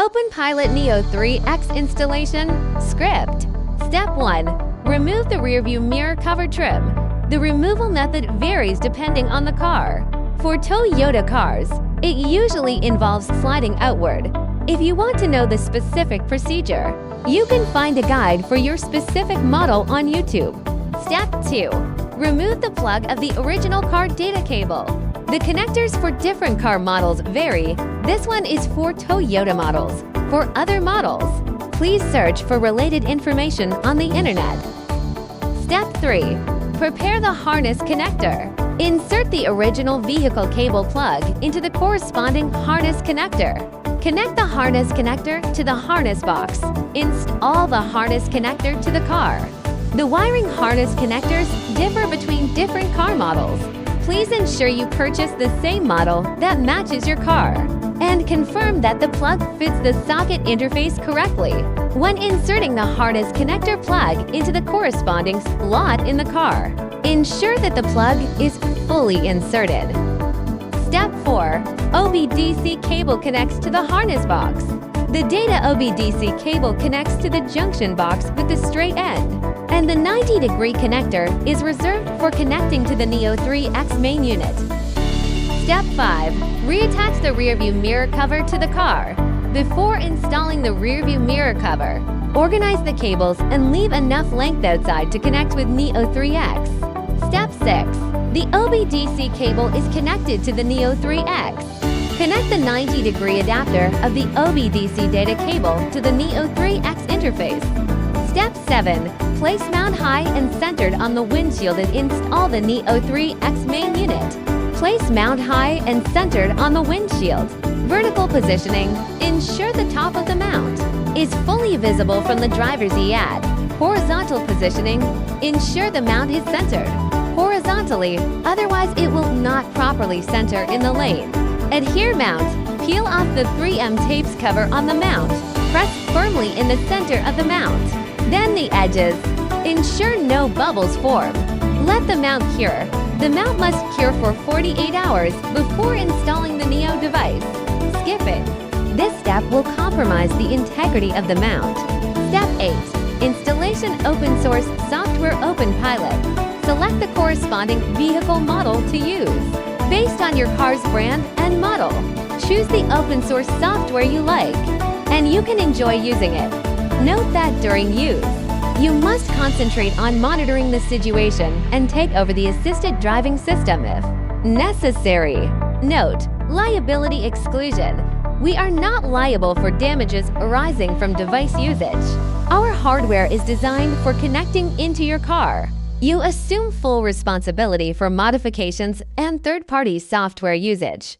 Openpilot Neo 3X installation script. Step 1. Remove the rearview mirror cover trim. The removal method varies depending on the car. For Toyota cars, it usually involves sliding outward. If you want to know the specific procedure, you can find a guide for your specific model on YouTube. Step 2. Remove the plug of the original car data cable. The connectors for different car models vary. This one is for Toyota models. For other models, please search for related information on the internet. Step 3. Prepare the harness connector. Insert the original vehicle cable plug into the corresponding harness connector. Connect the harness connector to the harness box. Install the harness connector to the car. The wiring harness connectors differ between different car models. Please ensure you purchase the same model that matches your car, and confirm that the plug fits the socket interface correctly. When inserting the harness connector plug into the corresponding slot in the car, ensure that the plug is fully inserted. Step 4. OBDC cable connects to the harness box. The data OBDC cable connects to the junction box with the straight end, and the 90-degree connector is reserved for connecting to the Neo 3X main unit. Step 5. Reattach the rearview mirror cover to the car. Before installing the rearview mirror cover, organize the cables and leave enough length outside to connect with Neo 3X. Step 6. The OBDC cable is connected to the Neo 3X. Connect the 90-degree adapter of the OBDC data cable to the Neo 3X interface. Step 7. Place mount high and centered on the windshield and install the Neo 3X main unit. Place mount high and centered on the windshield. Vertical positioning. Ensure the top of the mount is fully visible from the driver's EAD. Horizontal positioning. Ensure the mount is centered horizontally, otherwise it will not properly center in the lane. Adhere mount. Peel off the 3M tapes cover on the mount. Press firmly in the center of the mount. Then the edges. Ensure no bubbles form. Let the mount cure. The mount must cure for 48 hours before installing the Neo device. Skip it. This step will compromise the integrity of the mount. Step 8. Installation open source software Openpilot. Select the corresponding vehicle model to use. Based on your car's brand and model, choose the open source software you like, and you can enjoy using it. Note that during use, you must concentrate on monitoring the situation and take over the assisted driving system if necessary. Note: liability exclusion. We are not liable for damages arising from device usage. Our hardware is designed for connecting into your car. You assume full responsibility for modifications and third-party software usage.